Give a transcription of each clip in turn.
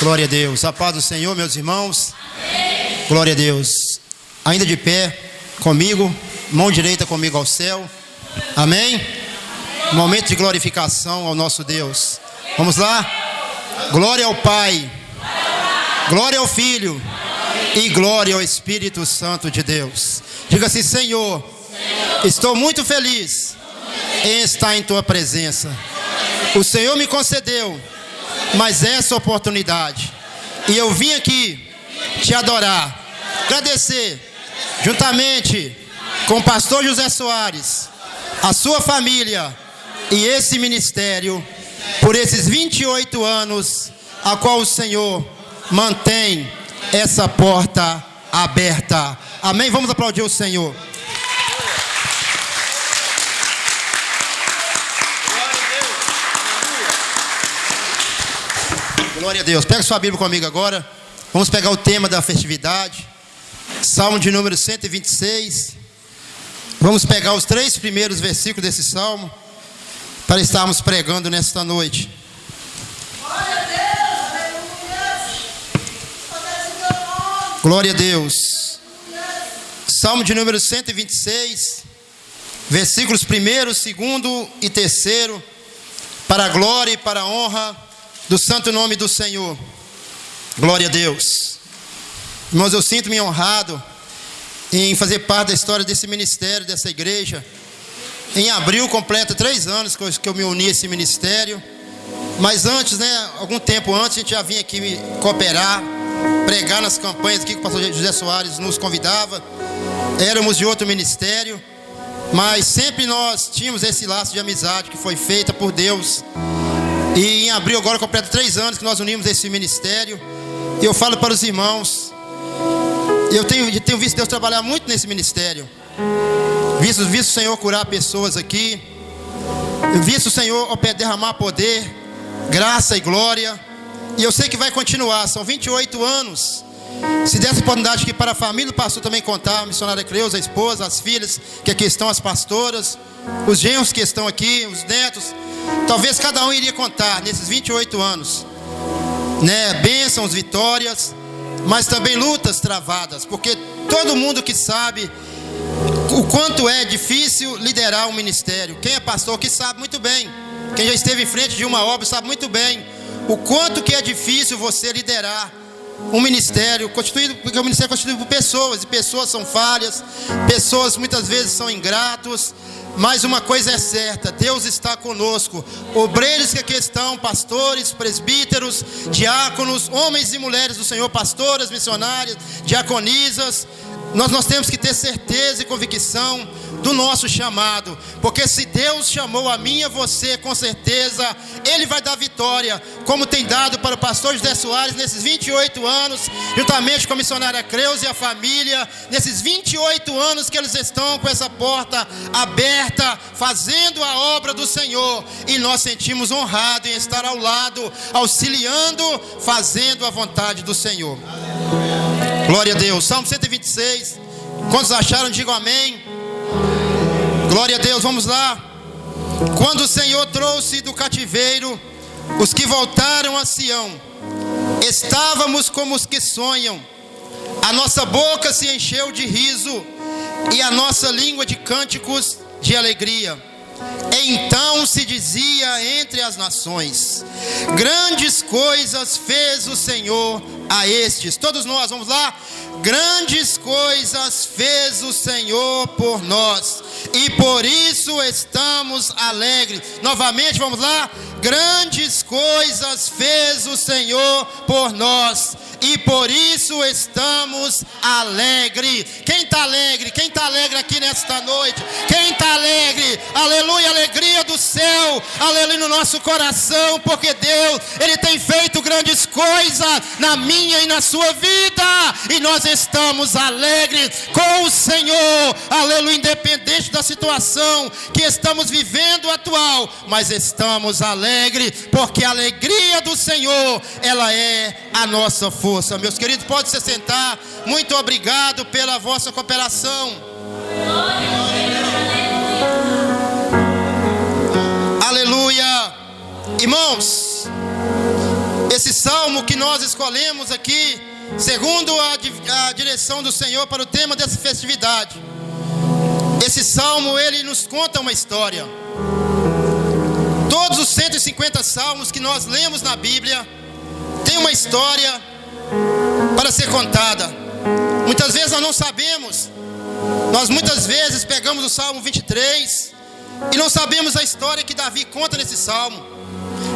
Glória a Deus. A paz do Senhor, meus irmãos. Amém. Glória a Deus. Ainda de pé comigo, mão direita comigo ao céu. Amém? Momento de glorificação ao nosso Deus. Vamos lá? Glória ao Pai, glória ao Filho e glória ao Espírito Santo de Deus. Diga assim: Senhor, estou muito feliz em estar em Tua presença. O Senhor me concedeu mais essa oportunidade, e eu vim aqui Te adorar, agradecer, juntamente com o pastor José Soares, a sua família e esse ministério, por esses 28 anos, a qual o Senhor mantém essa porta aberta. Amém? Vamos aplaudir o Senhor. Glória a Deus. Pega sua Bíblia comigo agora. Vamos pegar o tema da festividade, Salmo de número 126. Vamos pegar os 3 primeiros versículos desse salmo para estarmos pregando nesta noite. Glória a Deus. Salmo de número 126, versículos 1º, 2º e 3º, para a glória e para a honra do santo nome do Senhor. Glória a Deus. Irmãos, eu sinto-me honrado em fazer parte da história desse ministério, dessa igreja. Em abril completa 3 anos que eu me uni a esse ministério. Mas antes, algum tempo antes, a gente já vinha aqui cooperar, pregar nas campanhas aqui que o pastor José Soares nos convidava. Éramos de outro ministério, mas sempre nós tínhamos esse laço de amizade que foi feita por Deus. E em abril agora completa 3 anos que nós unimos esse ministério. E eu falo para os irmãos, eu tenho visto Deus trabalhar muito nesse ministério. Visto o Senhor curar pessoas aqui. Visto o Senhor derramar poder, graça e glória. E eu sei que vai continuar. São 28 anos. Se desse oportunidade aqui para a família do pastor também contar, a missionária Cleusa, a esposa, as filhas que aqui estão, as pastoras, os genros que estão aqui, os netos, talvez cada um iria contar nesses 28 anos, bênçãos, vitórias, mas também lutas travadas, porque todo mundo que sabe o quanto é difícil liderar um ministério, quem é pastor que sabe muito bem, quem já esteve em frente de uma obra sabe muito bem o quanto que é difícil você liderar um ministério constituído, porque o ministério é constituído por pessoas, e pessoas são falhas, pessoas muitas vezes são ingratos. Mas uma coisa é certa: Deus está conosco. Obreiros que aqui estão, pastores, presbíteros, diáconos, homens e mulheres do Senhor, pastoras, missionárias, diaconisas, nós temos que ter certeza e convicção do nosso chamado, porque se Deus chamou a mim e a você, com certeza Ele vai dar vitória, como tem dado para o pastor José Soares nesses 28 anos, juntamente com a missionária Cleusa e a família, nesses 28 anos que eles estão com essa porta aberta, fazendo a obra do Senhor, e nós sentimos honrado em estar ao lado, auxiliando, fazendo a vontade do Senhor. Glória a Deus. Salmo 126, quantos acharam? Digam amém. Glória a Deus, vamos lá. Quando o Senhor trouxe do cativeiro os que voltaram a Sião, estávamos como os que sonham. A nossa boca se encheu de riso e a nossa língua de cânticos de alegria. Então se dizia entre as nações: grandes coisas fez o Senhor a estes. Todos nós, vamos lá. Grandes coisas fez o Senhor por nós, e por isso estamos alegres. Novamente, vamos lá. Grandes coisas fez o Senhor por nós, e por isso estamos alegres. Quem está alegre? Quem está alegre aqui nesta noite? Quem está alegre? Aleluia, alegria do céu, aleluia, no nosso coração, porque Deus, Ele tem feito grandes coisas na minha e na sua vida, e nós estamos alegres com o Senhor, aleluia, independente da situação que estamos vivendo atual, mas estamos alegres, porque a alegria do Senhor, ela é a nossa força. Meus queridos, pode se sentar. Muito obrigado pela vossa cooperação. Aleluia. Irmãos, esse salmo que nós escolhemos aqui, segundo a direção do Senhor para o tema dessa festividade, esse salmo, ele nos conta uma história. Todos os 150 salmos que nós lemos na Bíblia tem uma história para ser contada. Muitas vezes nós não sabemos. Nós muitas vezes pegamos o Salmo 23 e não sabemos a história que Davi conta nesse salmo.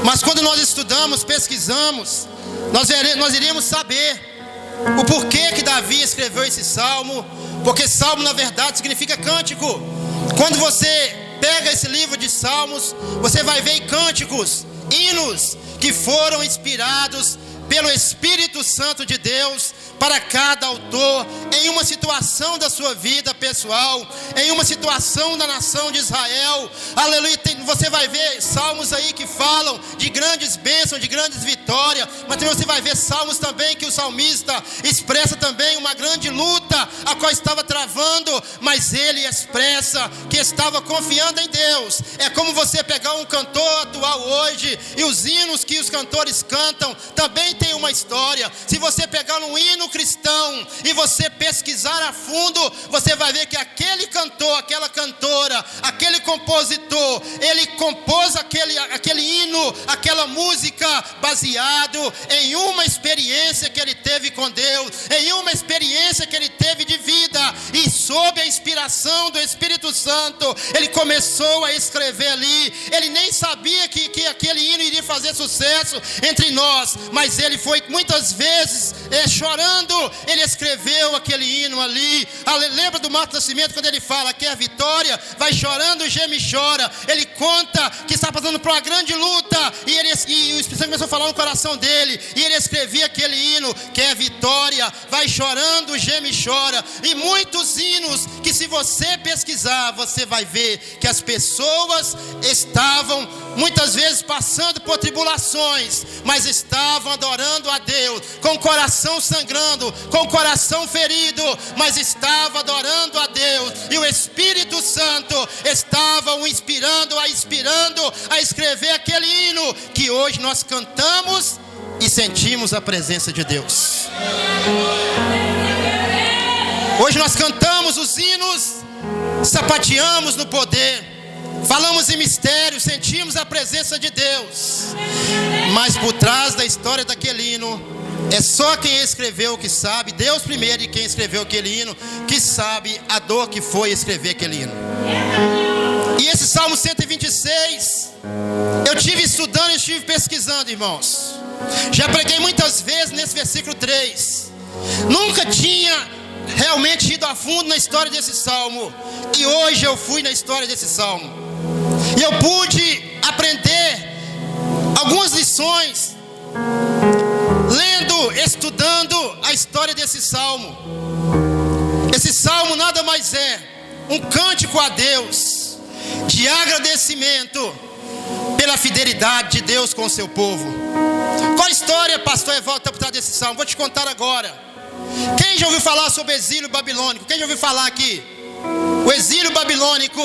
Mas quando nós estudamos, pesquisamos, nós iremos saber o porquê que Davi escreveu esse salmo. Porque salmo, na verdade, significa cântico. Quando você pega esse livro de salmos, você vai ver cânticos, hinos que foram inspirados pelo Espírito Santo de Deus para cada autor, em uma situação da sua vida pessoal, em uma situação da nação de Israel. Aleluia. Você vai ver salmos aí que falam de grandes bênçãos, de grandes vitórias, mas você vai ver salmos também que o salmista expressa também uma grande luta a qual estava travando, mas ele expressa que estava confiando em Deus. É como você pegar um cantor atual hoje, e os hinos que os cantores cantam também tem uma história. Se você pegar um hino cristão e você pesquisar a fundo, você vai ver que aquele cantor, aquela cantora, aquele compositor, ele compôs aquele hino, aquela música baseado em uma experiência que ele teve com Deus, em uma experiência que ele teve de vida, e sob a inspiração do Espírito Santo, ele começou a escrever ali. Ele nem sabia que aquele hino iria fazer sucesso entre nós, mas ele foi muitas vezes chorando, ele escreveu aquele hino ali. Lembra do Marcos Nascimento, quando ele fala que a vitória vai chorando, geme e chora. Ele conta que está passando por uma grande luta, e o Espírito Santo começou a falar no coração dele, e ele escrevia aquele hino, que é vitória, vai chorando, geme e chora. E muitos hinos que, se você pesquisar, você vai ver que as pessoas estavam muitas vezes passando por tribulações, mas estavam adorando a Deus com o coração sangrando, com o coração ferido, mas estavam adorando a Deus, e o Espírito Santo estava o inspirando a escrever aquele hino que hoje nós cantamos e sentimos a presença de Deus. Hoje nós cantamos os hinos, sapateamos no poder, falamos em mistério, sentimos a presença de Deus. Mas por trás da história daquele hino, é só quem escreveu que sabe, Deus primeiro, e quem escreveu aquele hino que sabe a dor que foi escrever aquele hino. E esse Salmo 126, eu tive estudando e estive pesquisando, irmãos. Já preguei muitas vezes nesse versículo 3. Nunca tinha realmente ido a fundo na história desse salmo, e hoje eu fui na história desse salmo, e eu pude aprender algumas lições, lendo, estudando a história desse salmo. Esse salmo nada mais é um cântico a Deus, de agradecimento pela fidelidade de Deus com o seu povo. Qual a história, pastor Evaldo, está por trás desse salmo? Vou te contar agora. Quem já ouviu falar sobre o exílio babilônico? Quem já ouviu falar aqui? O exílio babilônico,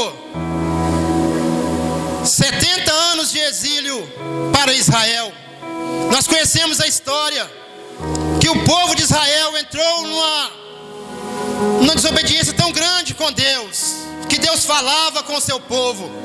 70 anos de exílio para Israel. Nós conhecemos a história, que o povo de Israel entrou numa desobediência tão grande com Deus, que Deus falava com o seu povo.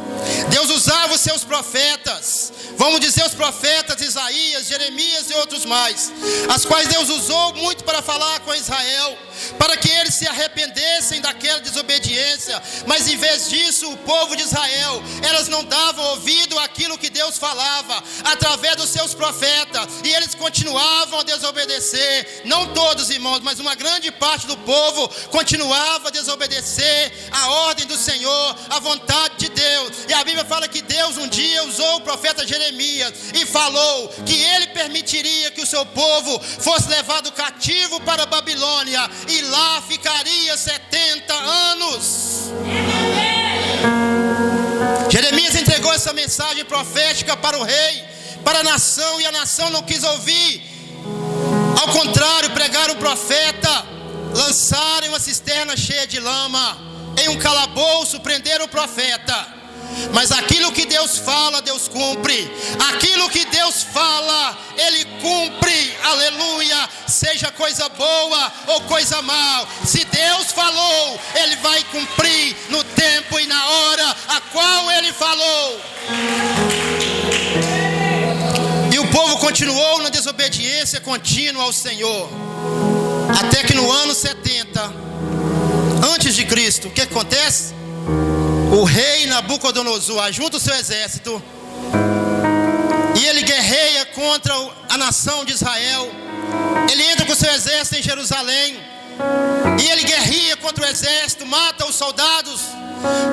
Deus usava os seus profetas, vamos dizer os profetas Isaías, Jeremias e outros mais, as quais Deus usou muito para falar com Israel, para que eles se arrependessem daquela desobediência. Mas em vez disso, o povo de Israel, elas não davam ouvido àquilo que Deus falava através dos seus profetas, e eles continuavam a desobedecer. Não todos, irmãos, mas uma grande parte do povo continuava a desobedecer a ordem do Senhor, a vontade de Deus. E a Bíblia fala que Deus um dia usou o profeta Jeremias e falou que ele permitiria que o seu povo fosse levado cativo para a Babilônia, e lá ficaria 70 anos. Jeremias entregou essa mensagem profética para o rei, para a nação, e a nação não quis ouvir. Ao contrário, pregaram o profeta, lançaram uma cisterna cheia de lama em um calabouço, prenderam o profeta. Mas aquilo que Deus fala, Deus cumpre. Aquilo que Deus fala, Ele cumpre. Aleluia. Seja coisa boa ou coisa mal, se Deus falou, Ele vai cumprir no tempo e na hora a qual Ele falou. E o povo continuou na desobediência contínua ao Senhor, até que no ano 70 antes de Cristo, o que acontece? O rei Nabucodonosor ajunta o seu exército e ele guerreia contra a nação de Israel. Ele entra com o seu exército em Jerusalém e ele guerreia contra o exército, mata os soldados,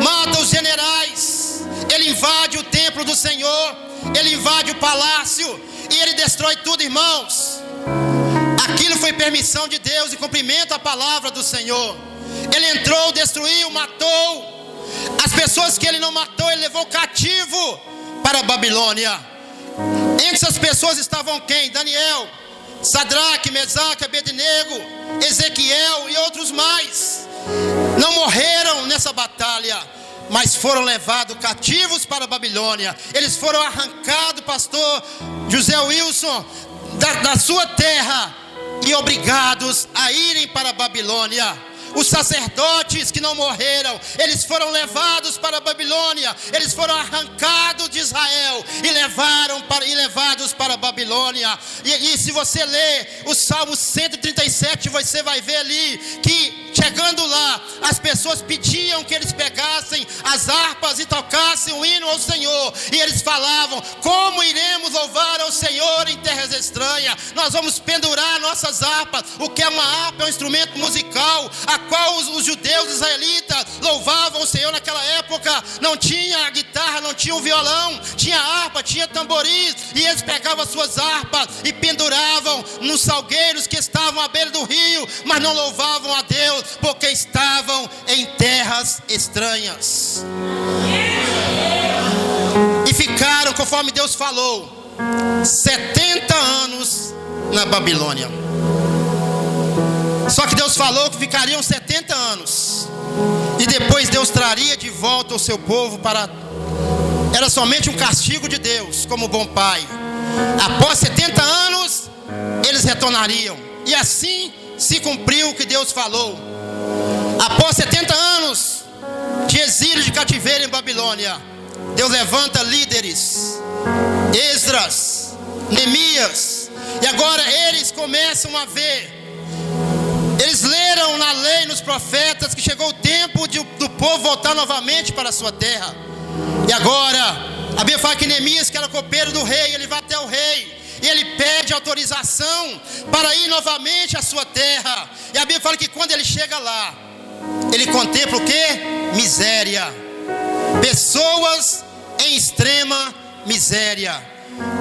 mata os generais. Ele invade o templo do Senhor, ele invade o palácio e ele destrói tudo, irmãos. Aquilo foi permissão de Deus e cumprimento à palavra do Senhor. Ele entrou, destruiu, matou. As pessoas que ele não matou, ele levou cativo para a Babilônia. Entre essas pessoas estavam quem? Daniel, Sadraque, Mesaque, Abednego, Ezequiel e outros mais. Não morreram nessa batalha, mas foram levados cativos para a Babilônia. Eles foram arrancados, pastor José Wilson, da sua terra e obrigados a irem para a Babilônia. Os sacerdotes que não morreram, eles foram levados para a Babilônia. Eles foram arrancados de Israel e levados para a Babilônia. E se você ler o Salmo 137, você vai ver ali que chegando lá, as pessoas pediam que eles pegassem as harpas e tocassem o hino ao Senhor. E eles falavam: como iremos louvar ao Senhor em terras estranhas? Nós vamos pendurar nossas harpas. O que é uma harpa? É um instrumento musical a qual os judeus israelitas louvavam o Senhor naquela época. Não tinha guitarra, não tinha um violão, tinha harpa, tinha tamboris. E eles pegavam as suas harpas e penduravam nos salgueiros que estavam à beira do rio, mas não louvavam a Deus, porque estavam em terras estranhas. E ficaram, conforme Deus falou, 70 anos na Babilônia. Só que Deus falou que ficariam 70 anos e depois Deus traria de volta o seu povo para... Era somente um castigo de Deus, como bom pai. Após 70 anos eles retornariam. E assim se cumpriu o que Deus falou. Após 70 anos de exílio, de cativeiro em Babilônia, Deus levanta líderes, Esdras, Neemias. E agora eles começam a ver. Eles leram na lei, nos profetas, que chegou o tempo do povo voltar novamente para a sua terra. E agora, a Bíblia fala que Neemias, que era copeiro do rei, ele vai até o rei e ele pede autorização para ir novamente à sua terra. E a Bíblia fala que quando ele chega lá, ele contempla o quê? Miséria. Pessoas em extrema miséria.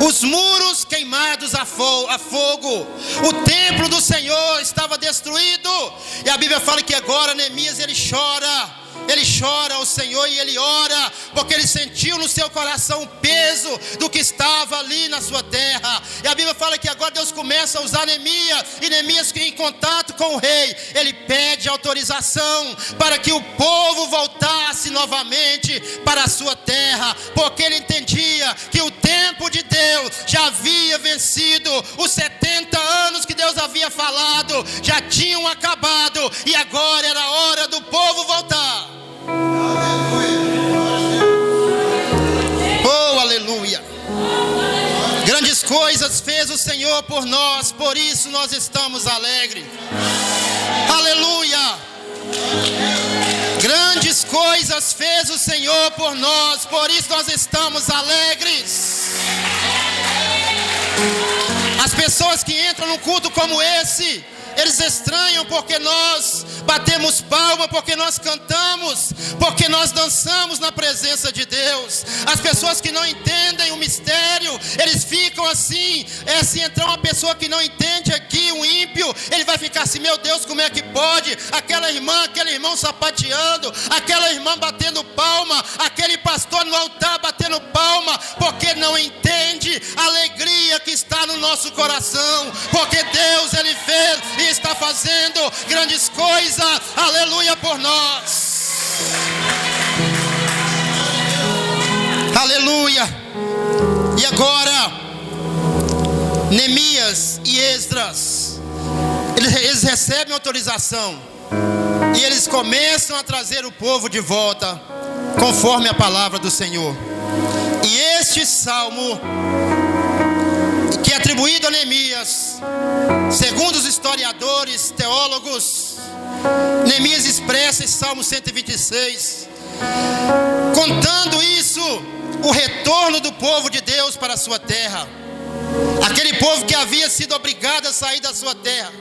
Os muros queimados a fogo. O templo do Senhor estava destruído. E a Bíblia fala que agora Neemias ele chora. Ele chora ao Senhor e ele ora, porque ele sentiu no seu coração o peso do que estava ali na sua terra. E a Bíblia fala que agora Deus começa a usar Neemias. E Neemias, em contato com o rei, ele pede autorização para que o povo voltasse novamente para a sua terra, porque ele entendia que o tempo de Deus já havia vencido. Os 70 anos que Deus havia falado já tinham acabado, e agora era a hora do povo voltar. Oh, aleluia. Grandes coisas fez o Senhor por nós, por isso nós estamos alegres. Aleluia. Grandes coisas fez o Senhor por nós, por isso nós estamos alegres. As pessoas que entram num culto como esse, eles estranham porque nós batemos palma, porque nós cantamos, porque nós dançamos na presença de Deus. As pessoas que não entendem o mistério, eles ficam assim. Se entrar uma pessoa que não entende aqui, um ímpio, ele vai ficar assim: meu Deus, como é que pode? Aquela irmã, aquele irmão sapateando, aquela irmã batendo palma, aquele pastor no altar batendo palma, porque não entende a alegria que está no nosso coração, porque Deus ele fez e está fazendo grandes coisas, aleluia, por nós. aleluia. E agora, Neemias e Esdras, eles recebem autorização e eles começam a trazer o povo de volta, conforme a palavra do Senhor. E este salmo, que é atribuído a Neemias, segundo os historiadores, teólogos, Neemias expressa esse Salmo 126, contando isso, o retorno do povo de Deus para a sua terra. Aquele povo que havia sido obrigado a sair da sua terra,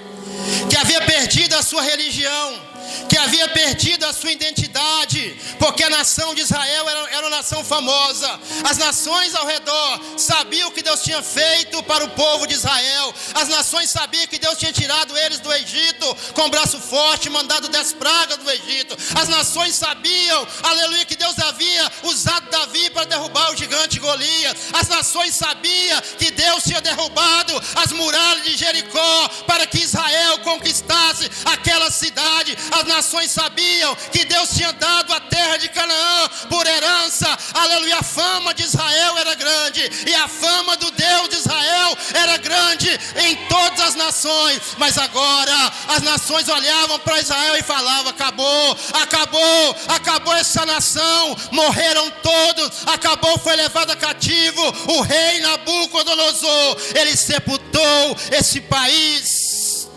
que havia perdido a sua religião, que havia perdido a sua identidade, porque a nação de Israel era uma nação famosa. As nações ao redor sabiam o que Deus tinha feito para o povo de Israel. As nações sabiam que Deus tinha tirado eles do Egito com braço forte, mandado 10 pragas do Egito. As nações sabiam, aleluia, que Deus havia usado Davi para derrubar o gigante Golias. As nações sabiam que Deus tinha derrubado as muralhas de Jericó para que Israel conquistasse aquela cidade. As nações sabiam que Deus tinha dado a terra de Canaã por herança, aleluia. A fama de Israel era grande, e a fama do Deus de Israel era grande em todas as nações. Mas agora as nações olhavam para Israel e falavam: acabou, acabou, acabou essa nação, morreram todos, acabou, foi levado cativo o rei Nabucodonosor, ele sepultou esse país.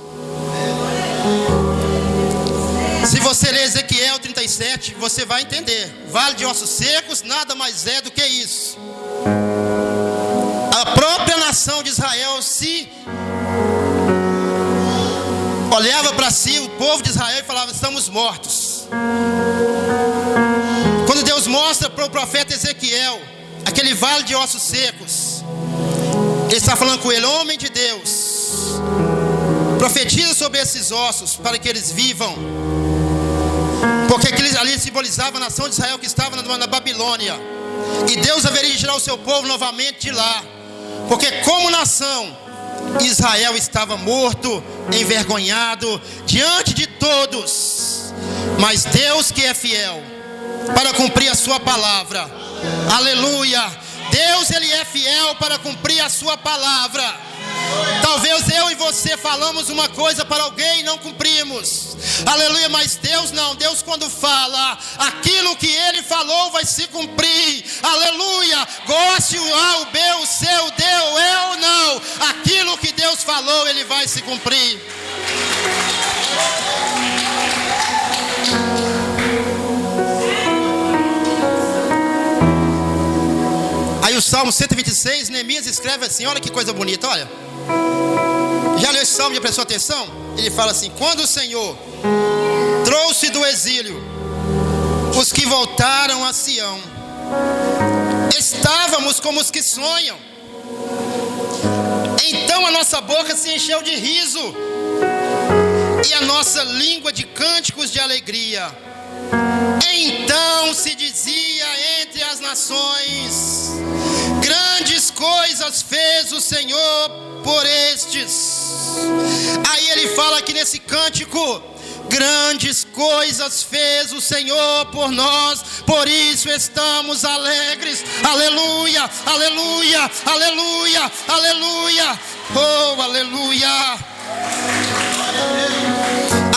Se você ler Ezequiel 37, você vai entender. Vale de ossos secos nada mais é do que isso. A própria nação de Israel se olhava para si, o povo de Israel, e falava: estamos mortos. Quando Deus mostra para o profeta Ezequiel aquele vale de ossos secos, ele está falando com ele: homem de Deus, profetiza sobre esses ossos para que eles vivam. Porque ali simbolizava a nação de Israel que estava na Babilônia, e Deus haveria de tirar o seu povo novamente de lá, porque como nação Israel estava morto, envergonhado diante de todos. Mas Deus, que é fiel para cumprir a sua palavra, aleluia, Deus, ele é fiel para cumprir a sua palavra. Talvez eu e você falamos uma coisa para alguém e não cumprimos, aleluia, mas Deus não. Deus, quando fala, aquilo que ele falou vai se cumprir, aleluia. Goste o A, o B, o C, o D, o E ou não, aquilo que Deus falou, ele vai se cumprir. Aí o Salmo 126, Neemias escreve assim, olha que coisa bonita, olha. Já leu esse salmo, já prestou atenção? Ele fala assim: quando o Senhor trouxe do exílio os que voltaram a Sião, estávamos como os que sonham. Então a nossa boca se encheu de riso e a nossa língua de cânticos de alegria. Então se dizia entre as nações: grandes coisas fez o Senhor por estes. Aí ele fala aqui nesse cântico: grandes coisas fez o Senhor por nós, por isso estamos alegres. Aleluia, aleluia, aleluia, aleluia, oh, aleluia.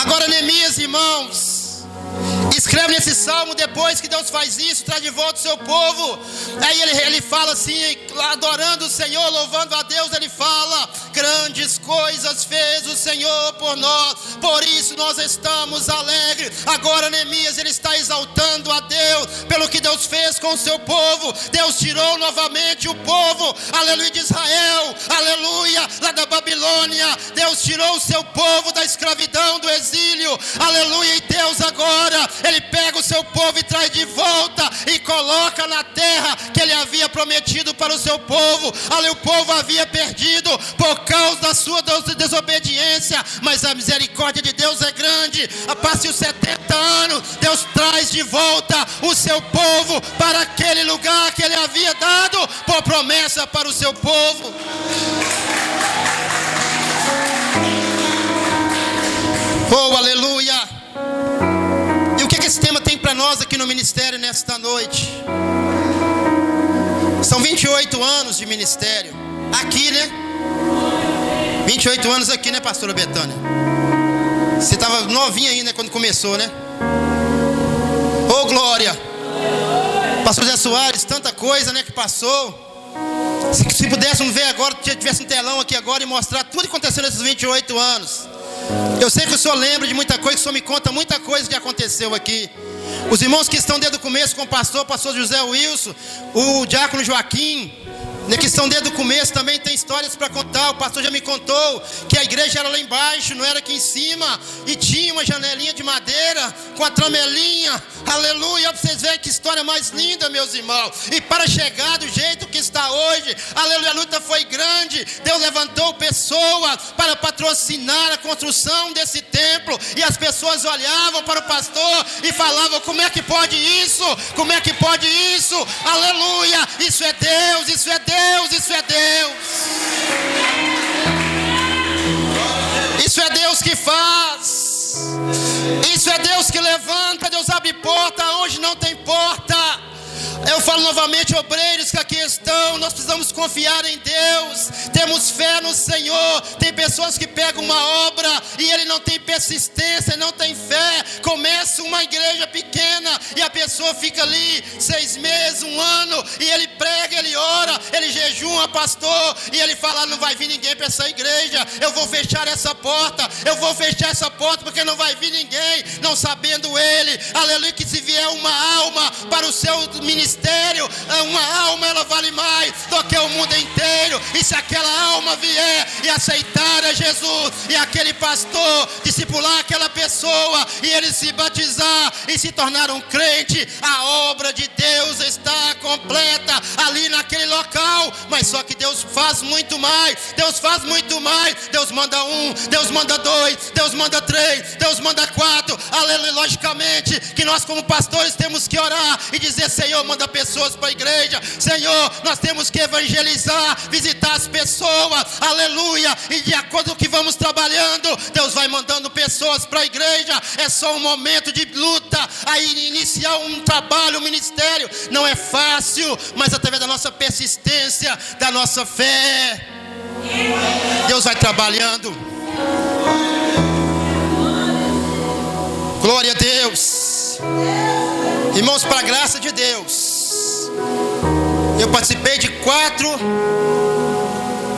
Agora Neemias, irmãos, escreve nesse salmo, depois que Deus faz isso, traz de volta o seu povo. Aí ele fala assim, adorando o Senhor, louvando a Deus, ele fala: grandes coisas fez o Senhor por nós, por isso nós estamos alegres. Agora Neemias, ele está exaltando a Deus pelo que Deus fez com o seu povo. Deus tirou novamente o povo, aleluia, de Israel, aleluia, lá da Babilônia. Deus tirou o seu povo da escravidão, do exílio, aleluia. E Deus agora, ele pega o seu povo e traz de volta e coloca na terra que ele havia prometido para o seu povo. Ali o povo havia perdido por causa da sua desobediência, mas a misericórdia de Deus é grande. Passe os 70 anos, Deus traz de volta o seu povo para aquele lugar que ele havia dado por promessa para o seu povo. Oh, aleluia. E o que esse tema tem para nós aqui no ministério nesta noite? São 28 anos de ministério. Aqui, né? 28 anos aqui, né, pastora Betânia? Você estava novinha ainda quando começou, né? Ô, glória! Pastor Zé Soares, tanta coisa, né, que passou. Se pudéssemos ver agora, tivesse um telão aqui agora e mostrar tudo que aconteceu nesses 28 anos. Eu sei que o senhor lembra de muita coisa, que o senhor me conta muita coisa que aconteceu aqui. Os irmãos que estão desde o começo com o pastor José Wilson, o diácono Joaquim, que estão desde o começo, também tem histórias para contar. O pastor já me contou que a igreja era lá embaixo, não era aqui em cima, e tinha uma janelinha de madeira com a tramelinha, aleluia, para vocês verem que história mais linda, meus irmãos. E para chegar do jeito que está hoje, aleluia, a luta foi grande. Deus levantou pessoas para patrocinar a construção desse templo, e as pessoas olhavam para o pastor e falavam: como é que pode isso? Como é que pode isso? Aleluia, isso é Deus, isso é Deus. Isso é Deus. Isso é Deus que faz. Isso é Deus que levanta. Deus abre porta onde não tem porta. Eu falo novamente, obreiros que aqui estão, nós precisamos confiar em Deus. Temos fé no Senhor. Tem pessoas que pegam uma obra e ele não tem persistência, não tem fé. Começa uma igreja pequena e a pessoa fica ali 6 meses, 1 ano, e ele prega, ele ora, ele jejuma, pastor, e ele fala: não vai vir ninguém para essa igreja, eu vou fechar essa porta, eu vou fechar essa porta porque não vai vir ninguém. Não sabendo ele, aleluia, que se vier uma alma para o seu ministério, uma alma ela vale mais do que o mundo inteiro. E se aquela alma vier e aceitar a Jesus, e aquele pastor discipular aquela pessoa, e ele se batizar e se tornar um crente, a obra de Deus está completa ali naquele local. Mas só que Deus faz muito mais. Deus faz muito mais. Deus manda 1, Deus manda 2, Deus manda 3, Deus manda 4. Aleluia. Logicamente que nós como pastores temos que orar e dizer: Senhor, manda pessoas para a igreja. Senhor, nós temos que evangelizar, visitar as pessoas, aleluia, e de acordo com o que vamos trabalhando, Deus vai mandando pessoas para a igreja. É só um momento de luta. Aí iniciar um trabalho, um ministério não é fácil, mas através da nossa persistência, da nossa fé, Deus vai trabalhando. Glória a Deus. Irmãos, para a graça de Deus, eu participei de 4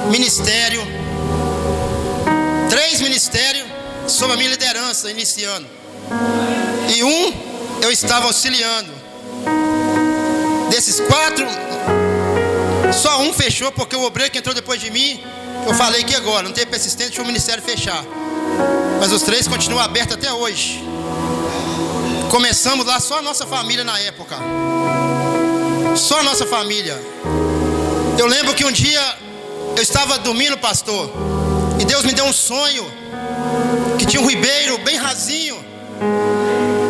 ministérios, 3 ministérios sob a minha liderança, iniciando, e 1 eu estava auxiliando. Desses 4, só 1 fechou, porque o obreiro que entrou depois de mim, eu falei que agora não teve persistência, deixa o ministério fechar. Mas os 3 continuam abertos até hoje. Começamos lá só a nossa família na época. Só a nossa família. Eu lembro que um dia eu estava dormindo, pastor, e Deus me deu um sonho que tinha um ribeiro bem rasinho,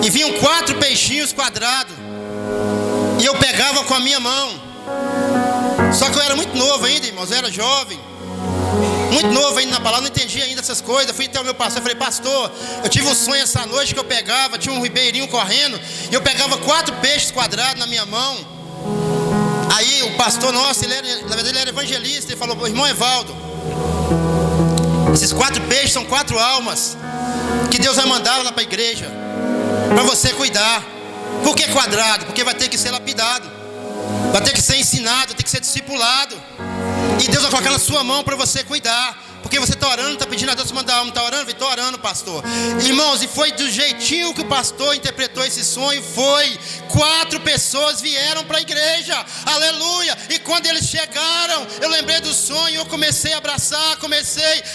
e vinham 4 peixinhos quadrados, e eu pegava com a minha mão. Só que eu era muito novo ainda, irmãos, eu era jovem, muito novo ainda na palavra, não entendia ainda essas coisas. Fui até o meu pastor e falei: pastor, eu tive um sonho essa noite que eu pegava, tinha um ribeirinho correndo, e eu pegava 4 peixes quadrados na minha mão. Aí o pastor nosso, na verdade ele era evangelista, ele falou: irmão Evaldo, esses 4 peixes são 4 almas que Deus vai mandar lá para a igreja, para você cuidar. Por que quadrado? Porque vai ter que ser lapidado, vai ter que ser ensinado, vai ter que ser discipulado. E Deus vai colocar na sua mão para você cuidar. Porque você está orando, está pedindo a Deus mandar alma, está orando? Estou orando, pastor. Irmãos, e foi do jeitinho que o pastor interpretou esse sonho. Foi 4 pessoas vieram para a igreja, aleluia. E quando eles chegaram, eu lembrei do sonho, eu comecei a abraçar,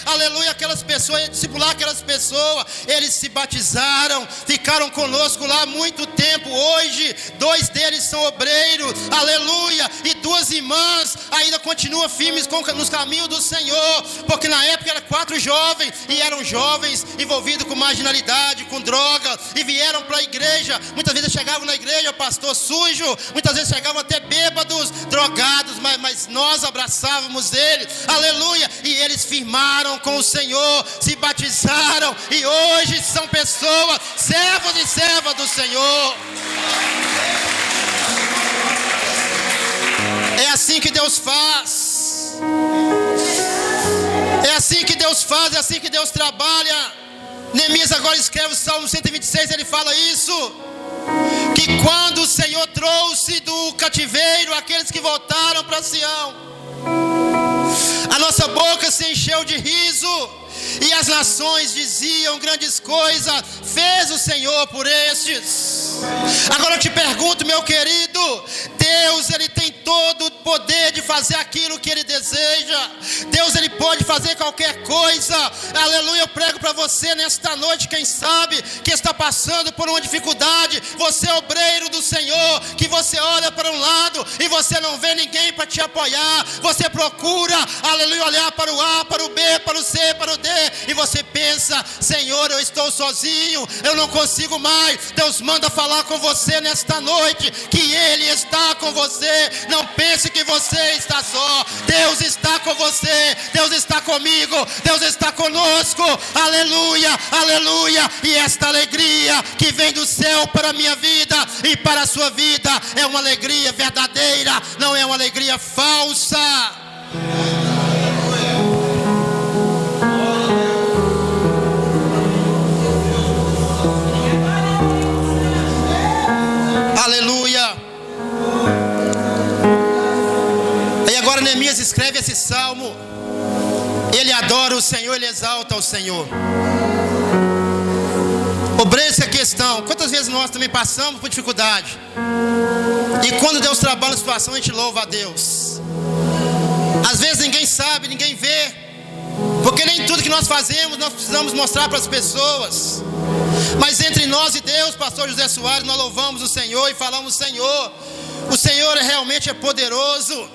aleluia, aquelas pessoas, a discipular aquelas pessoas. Eles se batizaram, ficaram conosco lá muito tempo. Hoje 2 deles são obreiros, aleluia, e 2 irmãs ainda continuam firmes nos caminhos do Senhor. Porque na época eram 4 jovens, e eram jovens envolvidos com marginalidade, com droga, e vieram para a igreja. Muitas vezes chegavam na igreja, pastor, sujo, muitas vezes chegavam até bêbados, drogados, mas nós abraçávamos eles, aleluia, e eles firmaram com o Senhor, se batizaram, e hoje são pessoas, servos e servas do Senhor. É assim que Deus faz. É assim que Deus faz, é assim que Deus trabalha. Neemias agora escreve o Salmo 126, ele fala isso. Que quando o Senhor trouxe do cativeiro aqueles que voltaram para Sião, a nossa boca se encheu de riso, e as nações diziam grandes coisas fez o Senhor por estes. Agora eu te pergunto, meu querido, Deus, Ele tem todo o poder de fazer aquilo que Ele deseja. Deus, Ele pode fazer qualquer coisa. Aleluia, eu prego para você nesta noite, quem sabe, que está passando por uma dificuldade. Você é obreiro do Senhor, que você olha para um lado e você não vê ninguém para te apoiar. Você procura, aleluia, olhar para o A, para o B, para o C, para o D, e você pensa: Senhor, eu estou sozinho, eu não consigo mais. Deus manda falar com você nesta noite, que Ele está com você. Não pense que você está só. Deus está com você, Deus está comigo, Deus está conosco. Aleluia, aleluia. E esta alegria que vem do céu para a minha vida e para a sua vida é uma alegria verdadeira, não é uma alegria falsa. Aleluia. E agora Neemias escreve esse salmo. Ele adora o Senhor, ele exalta o Senhor. Obreiro, essa questão. Quantas vezes nós também passamos por dificuldade, e quando Deus trabalha na situação, a gente louva a Deus. Às vezes ninguém sabe, ninguém vê, porque nem tudo que nós fazemos nós precisamos mostrar para as pessoas. Mas entre nós e Deus, pastor José Soares, nós louvamos o Senhor e falamos: Senhor, o Senhor realmente é poderoso,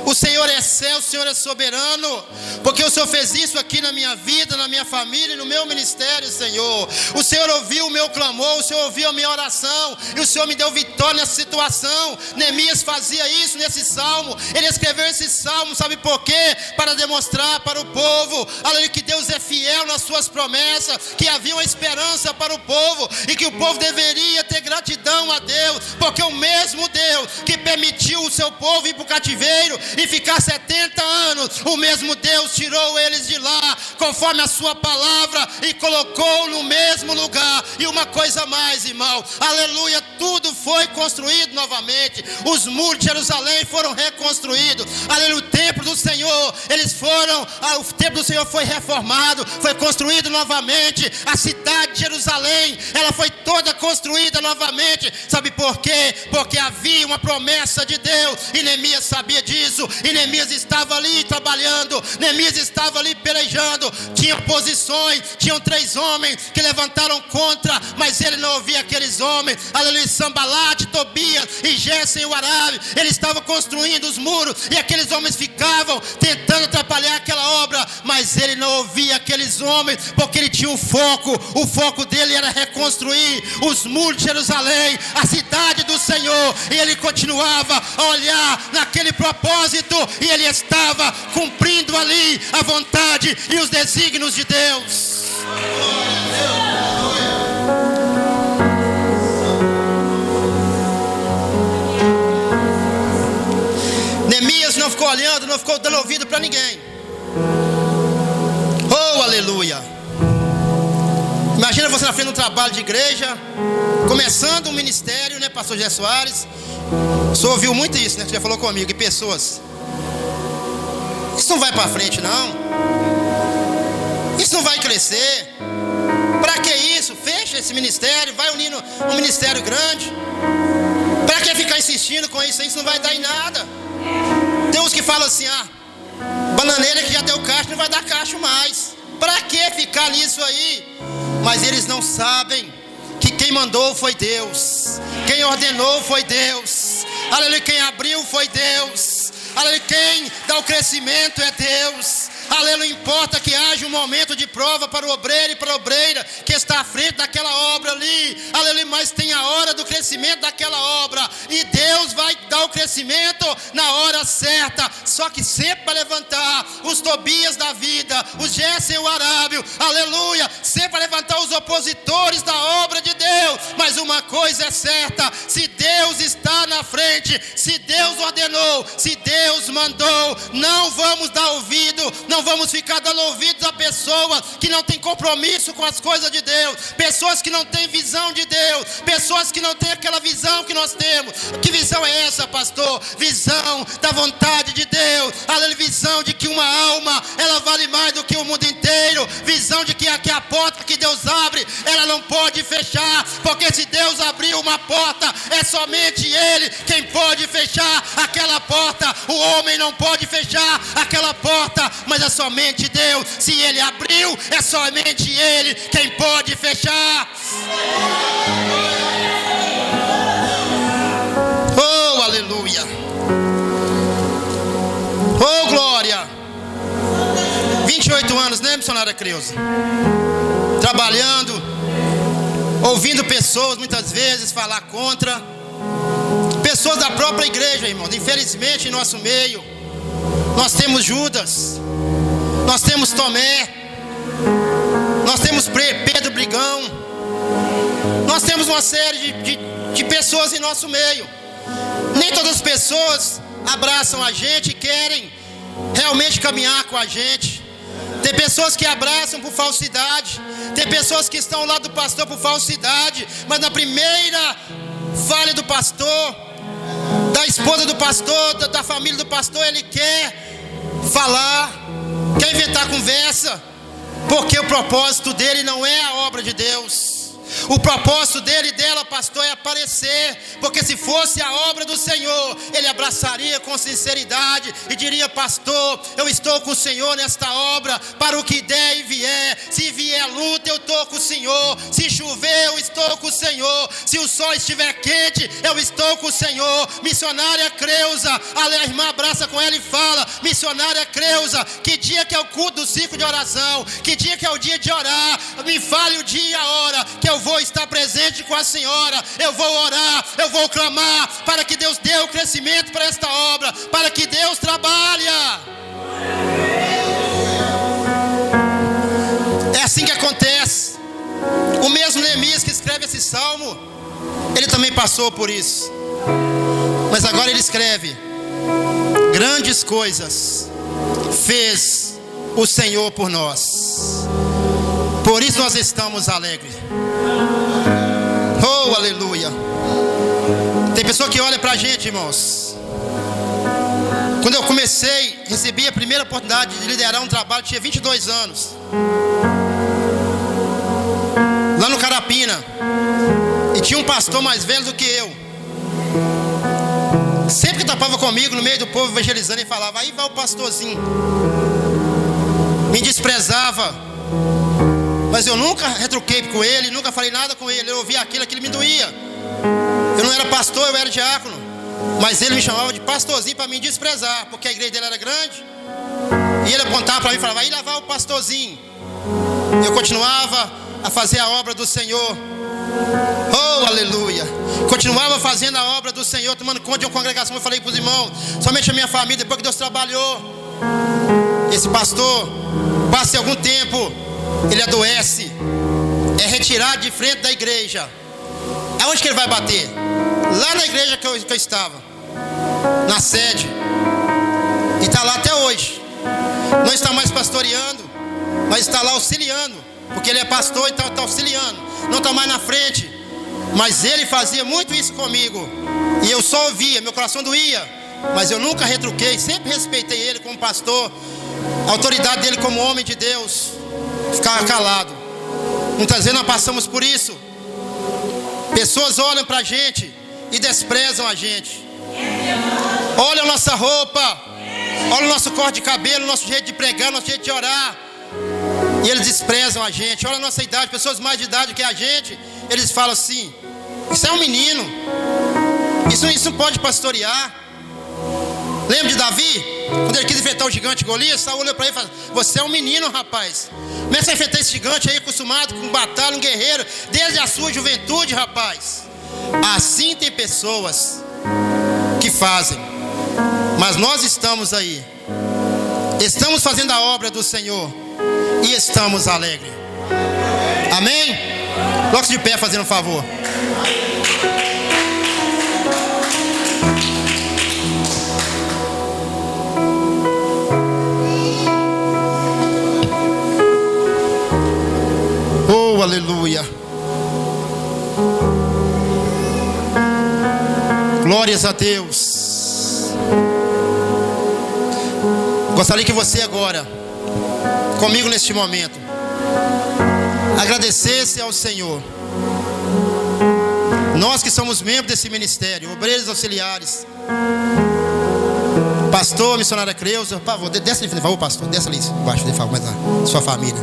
o Senhor é céu, o Senhor é soberano, porque o Senhor fez isso aqui na minha vida, na minha família e no meu ministério, Senhor. O Senhor ouviu o meu clamor, o Senhor ouviu a minha oração, e o Senhor me deu vitória nessa situação. Neemias fazia isso nesse salmo. Ele escreveu esse salmo, sabe por quê? Para demonstrar para o povo, aleluia, que Deus é fiel nas suas promessas, que havia uma esperança para o povo, e que o povo deveria ter gratidão a Deus, porque o mesmo Deus que permitiu o seu povo ir para o cativeiro e ficar 70 anos, o mesmo Deus tirou eles de lá, conforme a sua palavra, e colocou no mesmo lugar. E uma coisa mais, irmão, aleluia, tudo foi construído novamente. Os muros de Jerusalém foram reconstruídos, aleluia, o templo do Senhor, o templo do Senhor foi reformado, foi construído novamente. A cidade de Jerusalém, ela foi toda construída novamente. Sabe por quê? Porque havia uma promessa de Deus, e Neemias sabia disso. E Neemias estava ali trabalhando, Neemias estava ali pelejando. Tinha oposições, tinham 3 homens que levantaram contra, mas ele não ouvia aqueles homens. Aleluia, Sambalate, Tobias e Gesem o Arábio, eles estavam construindo os muros, e aqueles homens ficavam tentando atrapalhar aquela obra, mas ele não ouvia aqueles homens, porque ele tinha um foco. O foco dele era reconstruir os muros de Jerusalém, a cidade do Senhor, e ele continuava a olhar naquele propósito, e ele estava cumprindo ali a vontade e os desígnios de Deus. Neemias não ficou olhando, não ficou dando ouvido para ninguém. Oh, aleluia. Imagina você na frente de um trabalho de igreja, começando um ministério, né, pastor José Soares? O senhor ouviu muito isso, né? Você já falou comigo, e pessoas: isso não vai para frente, não. Isso não vai crescer. Para que isso? Fecha esse ministério, vai unindo um ministério grande. Para que ficar insistindo com isso? Isso não vai dar em nada. Tem uns que falam assim: bananeira que já deu cacho, não vai dar cacho mais. Para que ficar nisso aí? Mas eles não sabem que quem mandou foi Deus, quem ordenou foi Deus, aleluia, quem abriu foi Deus, aleluia, quem dá o crescimento é Deus. Aleluia, importa que haja um momento de prova para o obreiro e para a obreira que está à frente daquela obra ali, aleluia, mas tem a hora do crescimento daquela obra, e Deus vai dar o crescimento na hora certa. Só que sempre para levantar os Tobias da vida, os Gesem o Arábio, aleluia, sempre para levantar os opositores da obra de Deus, Mas uma coisa é certa: se Deus está na frente, se Deus ordenou, se Deus mandou, não vamos dar ouvido, não vamos ficar dando ouvidos a pessoas que não têm compromisso com as coisas de Deus, pessoas que não têm visão de Deus, pessoas que não têm aquela visão que nós temos. Que visão é essa, pastor? Visão da vontade de Deus, a visão de que uma alma, ela vale mais do que o mundo inteiro, visão de que aqui a porta que Deus abre, ela não pode fechar, porque se Deus abriu uma porta, é somente Ele quem pode fechar aquela porta. O homem não pode fechar aquela porta, mas é somente Deus. Se Ele abriu, é somente Ele quem pode fechar. Oh, aleluia. Oh, glória. 28 anos, né, missionária Creuza? Trabalhando, ouvindo pessoas muitas vezes falar contra, pessoas da própria igreja, irmãos. Infelizmente, em nosso meio, nós temos Judas, nós temos Tomé, nós temos Pedro Brigão, nós temos uma série de pessoas em nosso meio. Nem todas as pessoas abraçam a gente e querem realmente caminhar com a gente. Tem pessoas que abraçam por falsidade, tem pessoas que estão ao lado do pastor por falsidade, mas na primeira falha do pastor, da esposa do pastor, da família do pastor, ele quer falar, quer inventar conversa, porque o propósito dele não é a obra de Deus. O propósito dele e dela, pastor, é aparecer, porque se fosse a obra do Senhor, ele abraçaria com sinceridade e diria: pastor, eu estou com o Senhor nesta obra, para o que der e vier. Se vier luta, eu estou com o Senhor. Se chover, eu estou com o Senhor. Se o sol estiver quente, eu estou com o Senhor. Missionária Creuza, a irmã abraça com ela e fala: missionária Creuza, que dia que é o culto do ciclo de oração? Que dia que é o dia de orar? Me fale o dia e a hora, que eu vou estar presente com a senhora. Eu vou orar, eu vou clamar para que Deus dê o crescimento para esta obra, para que Deus trabalhe. É assim que acontece. O mesmo Neemias que escreve esse salmo, ele também passou por isso, mas agora ele escreve: grandes coisas fez o Senhor por nós, por isso nós estamos alegres. Oh, aleluia. Tem pessoa que olha pra gente, irmãos. Quando eu comecei, recebi a primeira oportunidade de liderar um trabalho, tinha 22 anos, lá no Carapina, e tinha um pastor mais velho do que eu. Sempre que tapava comigo no meio do povo evangelizando, ele falava: aí vai o pastorzinho. Me desprezava, mas eu nunca retruquei com ele, nunca falei nada com ele. Eu ouvia aquilo me doía. Eu não era pastor, eu era diácono, mas ele me chamava de pastorzinho para me desprezar, porque a igreja dele era grande. E ele apontava para mim e falava: aí lá vai o pastorzinho. Eu continuava a fazer a obra do Senhor. Oh, aleluia. Continuava fazendo a obra do Senhor, tomando conta de uma congregação. Eu falei para os irmãos: somente a minha família, depois que Deus trabalhou. Esse pastor, passa algum tempo, ele adoece, é retirado de frente da igreja. Aonde que ele vai bater? Lá na igreja que eu estava, na sede. E está lá até hoje. Não está mais pastoreando, mas está lá auxiliando, porque ele é pastor, então está auxiliando. Não está mais na frente, mas ele fazia muito isso comigo, e eu só ouvia, meu coração doía, mas eu nunca retruquei, sempre respeitei ele como pastor, a autoridade dele como homem de Deus. Ficava calado. Muitas vezes nós passamos por isso. Pessoas olham para a gente e desprezam a gente. Olha a nossa roupa, olha o nosso corte de cabelo, nosso jeito de pregar, nosso jeito de orar, e eles desprezam a gente. Olha a nossa idade, pessoas mais de idade que a gente, eles falam assim: isso é um menino, isso não pode pastorear. Lembra de Davi? Quando ele quis enfrentar o gigante Golias, Saul olhou para ele e falou: você é um menino, rapaz. Começa a enfrentar esse gigante aí, acostumado com batalha, um guerreiro, desde a sua juventude, rapaz. Assim tem pessoas que fazem, mas nós estamos aí, fazendo a obra do Senhor e estamos alegres. Amém? Coloque-se de pé, fazendo um favor. Oh, aleluia. Glórias a Deus. Gostaria que você agora, comigo neste momento, agradecesse ao Senhor. Nós que somos membros desse ministério, obreiros auxiliares, pastor, missionária Creuza, por favor, desce ali, por favor, pastor, desce ali embaixo, por favor, mas a sua família.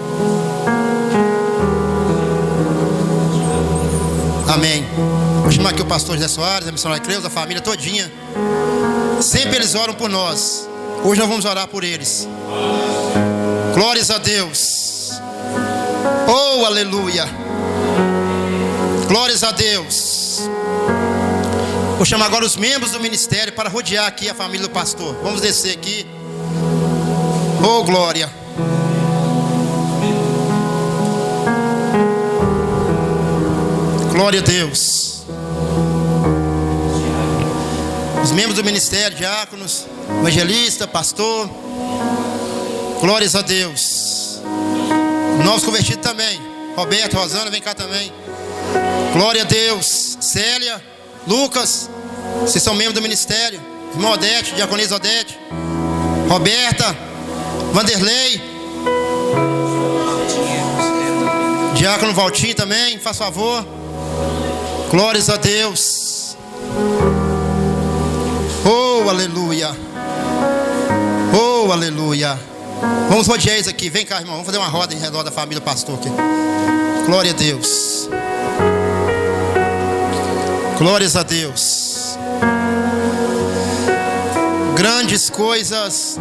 Amém. Vou chamar aqui o pastor José Soares, a missionária Creuza, a família todinha. Sempre eles oram por nós. Hoje nós vamos orar por eles. Glórias a Deus. Oh, aleluia. Glórias a Deus. Vou chamar agora os membros do ministério para rodear aqui a família do pastor. Vamos descer aqui. Oh, glória. Glória a Deus. Os membros do ministério, diáconos, evangelista, pastor. Glórias a Deus. Novos convertidos também. Roberto, Rosana, vem cá também. Glória a Deus. Célia, Lucas, vocês são membros do ministério. Irmão Odete, diaconisa Odete, Roberta, Vanderlei, diácono Valtinho também, faz favor. Glórias a Deus. Oh, aleluia. Oh, aleluia. Vamos rodear eles aqui. Vem cá, irmão. Vamos fazer uma roda em redor da família do pastor aqui. Glória a Deus. Glórias a Deus. Grandes coisas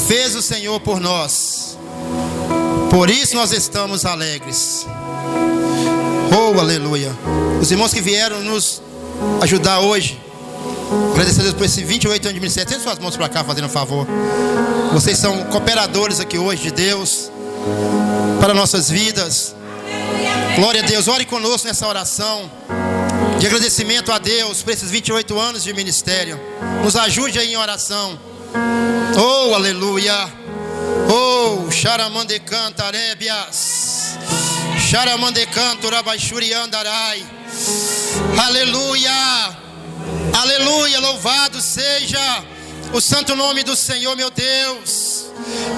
fez o Senhor por nós. Por isso nós estamos alegres. Oh, aleluia. Os irmãos que vieram nos ajudar hoje, agradecer a Deus por esses 28 anos de ministério. Tendo suas mãos para cá, fazendo um favor. Vocês são cooperadores aqui hoje de Deus para nossas vidas. Glória a Deus. Ore conosco nessa oração de agradecimento a Deus por esses 28 anos de ministério. Nos ajude aí em oração. Oh, aleluia. Oh, Charamande canta Arébias. Charamande canto Rabaixuri andarai. Aleluia. Aleluia. Louvado seja o santo nome do Senhor, meu Deus.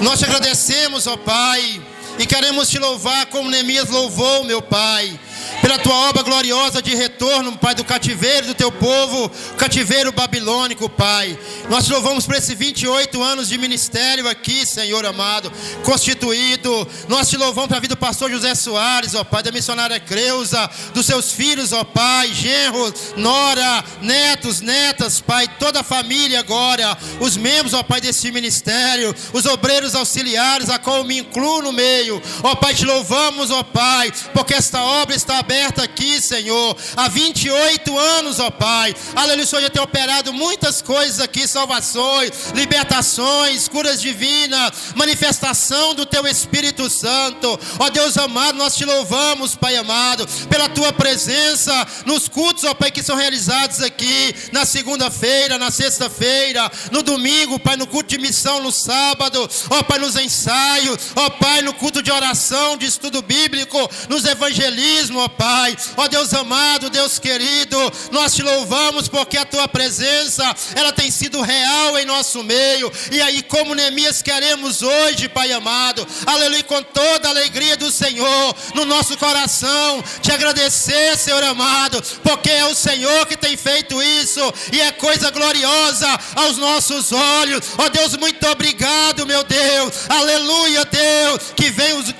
Nós te agradecemos, ó Pai, e queremos te louvar como Neemias louvou, meu Pai, pela tua obra gloriosa de retorno, Pai, do cativeiro do teu povo, cativeiro babilônico, Pai. Nós te louvamos por esses 28 anos de ministério aqui, Senhor amado, constituído. Nós te louvamos pela vida do pastor José Soares, ó Pai, da missionária Creuza, dos seus filhos, ó Pai, genros, nora, netos, netas, Pai, toda a família agora, os membros, ó Pai, desse ministério, os obreiros auxiliares, a qual eu me incluo no meio, ó Pai, te louvamos, ó Pai, porque esta obra está aberta aqui, Senhor, há 28 anos, ó Pai. Aleluia, o Senhor já tem operado muitas coisas aqui, salvações, libertações, curas divinas, manifestação do teu Espírito Santo. Ó Deus amado, nós te louvamos, Pai amado, pela tua presença nos cultos, ó Pai, que são realizados aqui na segunda-feira, na sexta-feira, no domingo, Pai, no culto de missão, no sábado, ó Pai, nos ensaios, ó Pai, no culto de oração, de estudo bíblico, nos evangelismos, ó Pai. Ó Deus amado, Deus querido, nós te louvamos porque a tua presença, ela tem sido real em nosso meio. E aí, como Neemias, queremos hoje, Pai amado, aleluia, com toda a alegria do Senhor no nosso coração, te agradecer, Senhor amado, porque é o Senhor que tem feito isso e é coisa gloriosa aos nossos olhos. Ó Deus, muito obrigado, meu Deus, aleluia, Deus, que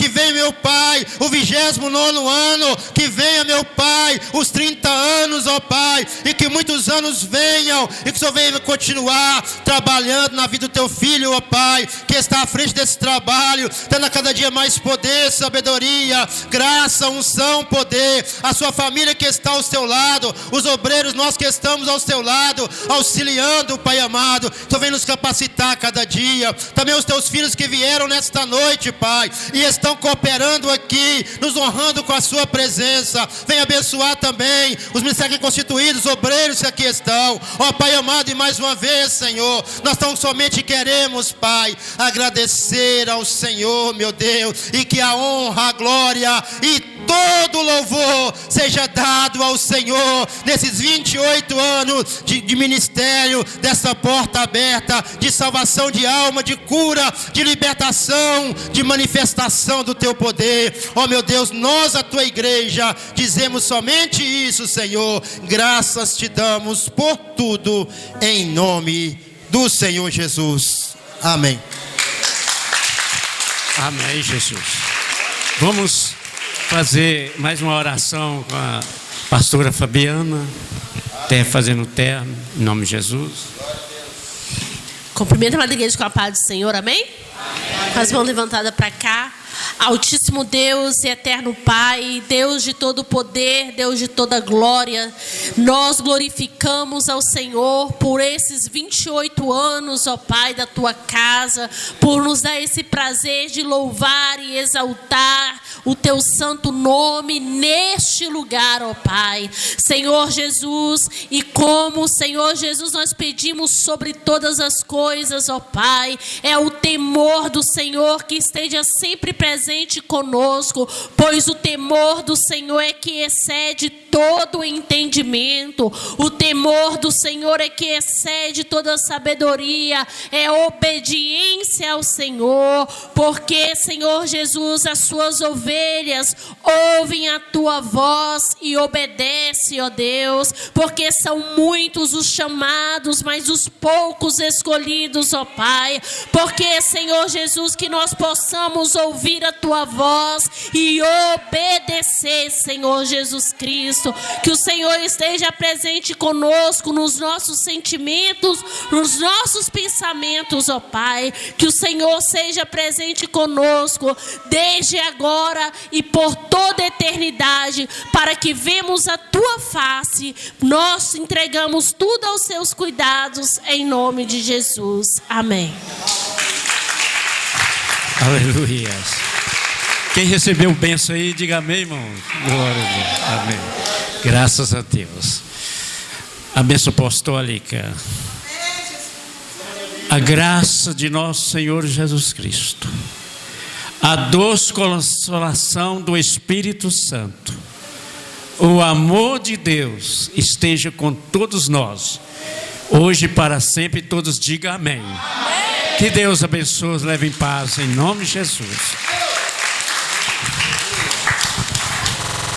vem meu Pai, o 29º ano, que venha, meu Pai, os 30 anos, ó Pai, e que muitos anos venham, e que o Senhor venha continuar trabalhando na vida do teu filho, ó Pai, que está à frente desse trabalho, tendo a cada dia mais poder, sabedoria, graça, unção, poder, a sua família que está ao seu lado, os obreiros, nós que estamos ao seu lado, auxiliando, Pai amado. Senhor, vem nos capacitar cada dia. Também os teus filhos que vieram nesta noite, Pai, e estão cooperando aqui, nos honrando com a sua presença. presença. Venha abençoar também os ministérios constituídos, obreiros que aqui estão. Ó Pai amado, e mais uma vez, Senhor, nós tão somente queremos, Pai, agradecer ao Senhor, meu Deus, e que a honra, a glória e todo louvor seja dado ao Senhor nesses 28 anos de ministério, dessa porta aberta, de salvação de alma, de cura, de libertação, de manifestação do teu poder. Ó meu Deus, nós, a tua igreja, dizemos somente isso, Senhor. Graças te damos por tudo, em nome do Senhor Jesus. Amém. Amém, Jesus. Vamos fazer mais uma oração com a pastora Fabiana, até fazendo o terno, em nome de Jesus. Cumprimento a igreja com a paz do Senhor, amém? Amém. Com as mãos levantadas para cá. Altíssimo Deus e eterno Pai, Deus de todo poder, Deus de toda glória, nós glorificamos ao Senhor por esses 28 anos, ó Pai, da tua casa, por nos dar esse prazer de louvar e exaltar o teu santo nome neste lugar, ó Pai. Senhor Jesus, e como, Senhor Jesus, nós pedimos sobre todas as coisas, ó Pai, é o temor do Senhor que esteja sempre presente conosco, pois o temor do Senhor é que excede todo o entendimento, o temor do Senhor é que excede toda a sabedoria, é obediência ao Senhor, porque, Senhor Jesus, as suas ovelhas ouvem a tua voz e obedecem, ó Deus, porque são muitos os chamados, mas os poucos escolhidos, ó Pai, porque, Senhor Jesus, que nós possamos ouvir a tua voz e obedecer, Senhor Jesus Cristo, que o Senhor esteja presente conosco nos nossos sentimentos, nos nossos pensamentos, ó Pai, que o Senhor seja presente conosco desde agora e por toda a eternidade, para que vemos a tua face. Nós entregamos tudo aos seus cuidados em nome de Jesus, amém. Aleluia. Quem recebeu bênção aí, diga amém, irmão. Glória a Deus. Amém. Graças a Deus. A bênção apostólica. A graça de nosso Senhor Jesus Cristo, a doce consolação do Espírito Santo, o amor de Deus esteja com todos nós, hoje e para sempre. Todos digam amém. Que Deus abençoe, leve em paz, em nome de Jesus.